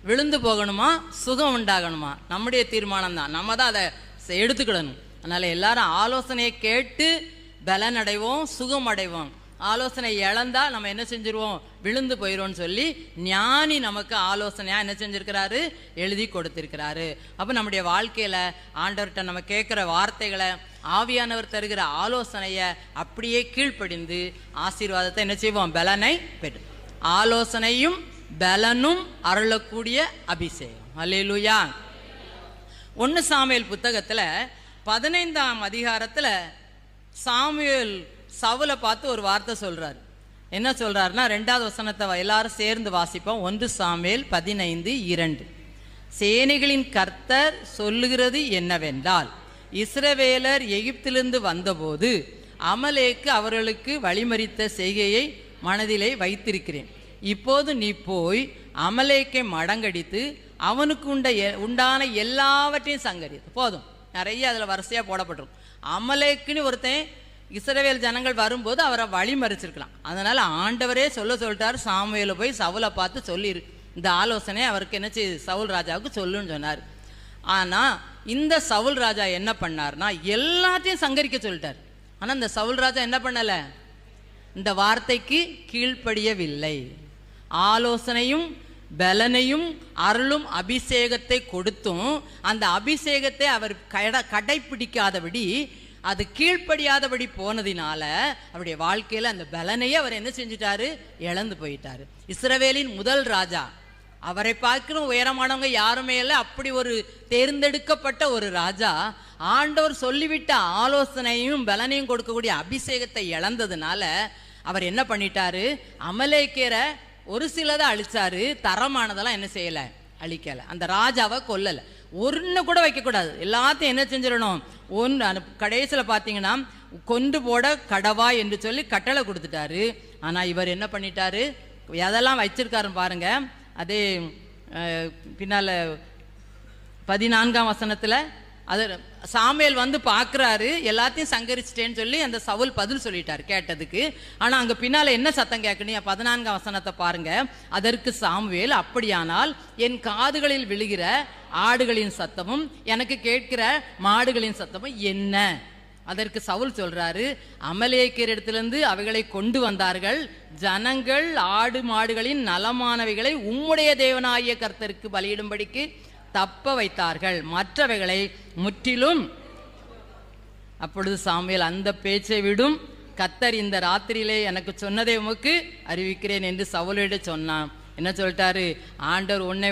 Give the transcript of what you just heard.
விழுந்து போகணுமா, சுகம் உண்டாகணுமா? நம்முடைய தீர்மானம் தான், நம்ம தான் அதை எடுத்துக்கிடணும். அதனால எல்லாரும் ஆலோசனையை கேட்டு பலன் அடைவோம், சுகம் அடைவோம். ஆலோசனை இழந்தா நம்ம என்ன செஞ்சிருவோம், விழுந்து போயிடுவோம்னு சொல்லி ஞானி நமக்கு ஆலோசனையா என்ன செஞ்சிருக்கிறாரு, எழுதி கொடுத்திருக்கிறாரு. அப்ப நம்முடைய வாழ்க்கையில ஆண்டவர்கிட்ட நம்ம கேட்கிற வார்த்தைகளை, ஆவியானவர் தருகிற ஆலோசனைய அப்படியே கீழ்ப்படிந்து ஆசீர்வாதத்தை என்ன செய்வோம், பலனை பெற்று. ஆலோசனையும் பலனும் அருளக்கூடிய அபிஷேகம். அல்லேலூயா. 1 சாமுவேல் புத்தகத்துல 15ஆம் அதிகாரத்துல சாமுவேல் சவுலை பார்த்து ஒரு வார்த்தை சொல்றாரு. என்ன சொல்றாருன்னா, 2வது வசனத்தை எல்லாரும் சேர்ந்து வாசிப்போம். 1 சாமுவேல் 15:2. சேனைகளின் கர்த்தர் சொல்லுகிறது என்னவென்றால், இஸ்ரவேலர் எகிப்திலிருந்து வந்தபோது அமலேக்கு அவர்களுக்கு வழிமறித்த செய்கையை மனதிலே வைத்திருக்கிறேன். இப்போது நீ போய் அமலேக்கை மடங்கடித்து அவனுக்கு உண்டான எல்லாவற்றையும் சங்கரி. போதும், நிறைய அதில் வரிசையாக போடப்பட்டிருக்கும். அமலேக்குன்னு ஒருத்தன் இஸ்ரவேல் ஜனங்கள் வரும்போது அவரை வழிமறிச்சிருக்கலாம். அதனால ஆண்டவரே சொல்லிட்டார், சாமுவேலை போய் சவுலை பார்த்து சொல்லிரு, இந்த ஆலோசனை அவருக்கு என்ன செய்யுது, சவுல் ராஜாவுக்கு சொல்லுன்னு சொன்னார். ஆனால் இந்த சவுல் ராஜா என்ன பண்ணார்னா, எல்லாத்தையும் சங்கரிக்க சொல்லிட்டார். ஆனால் இந்த சவுல் ராஜா என்ன பண்ணலை, இந்த வார்த்தைக்கு கீழ்ப்படியவில்லை. ஆலோசனையும் பலனையும் அருளும் அபிஷேகத்தை கொடுத்தும் அந்த அபிஷேகத்தை அவர் கடைப்பிடிக்காதபடி, அது கீழ்ப்படியாதபடி போனதினால அவருடைய வாழ்க்கையில் அந்த பலனையே அவர் என்ன செஞ்சிட்டாரு, இழந்து போயிட்டாரு. இஸ்ரவேலின் முதல் ராஜா, அவரை பார்க்கிற உயரமானவங்க யாருமே இல்லை, அப்படி ஒரு தேர்ந்தெடுக்கப்பட்ட ஒரு ராஜா ஆண்டவர் சொல்லிவிட்ட ஆலோசனையும் பலனையும் கொடுக்கக்கூடிய அபிஷேகத்தை இழந்ததுனால அவர் என்ன பண்ணிட்டாரு, அமலேக்கரை ஒரு சிலதை அழிச்சாரு, தரமானதெல்லாம் என்ன செய்யலை, அழிக்கலை. அந்த ராஜாவை கொல்லலை, ஒன்று கூட வைக்கக்கூடாது, எல்லாத்தையும் என்ன செஞ்சிடணும், கடைசியில் பார்த்தீங்கன்னா கொண்டு போட கடவா என்று சொல்லி கட்டளை கொடுத்துட்டாரு. ஆனால் இவர் என்ன பண்ணிட்டாரு, எதெல்லாம் வச்சிருக்காருன்னு பாருங்க. அதே பின்னால் 14ஆம் வசனத்தில் அது சாமுவேல் வந்து பார்க்குறாரு, எல்லாத்தையும் சங்கரிச்சிட்டேன்னு சொல்லி அந்த சவுல் பதில் சொல்லிட்டார் கேட்டதுக்கு. ஆனால் அங்கே பின்னால் என்ன சத்தம் கேட்கணும், 14ஆம் வசனத்தை பாருங்க. அதற்கு சாமுவேல், அப்படியானால் என் காதுகளில் விழுகிற ஆடுகளின் சத்தமும் எனக்கு கேட்கிற மாடுகளின் சத்தமும் என்ன? அதற்கு சவுல் சொல்றாரு, அமலேக்கியர் இடத்திலிருந்து அவைகளை கொண்டு வந்தார்கள், ஜனங்கள் ஆடு மாடுகளின் நலமானவைகளை உம்முடைய தேவனாகிய கர்த்தருக்கு பலியிடும்படிக்கு தப்ப வைத்தார்கள், மற்றவைகளை முற்றிலும். அப்பொழுது சாமுவேல், அந்த பேச்சை விடும், கர்த்தர் இந்த ராத்திரியிலே எனக்கு சொன்னதை உமக்கு அறிவிக்கிறேன் என்று சவுலிடம் சொன்னான். என்ன சொல்லிட்டாரு, ஆண்டவர் உன்னை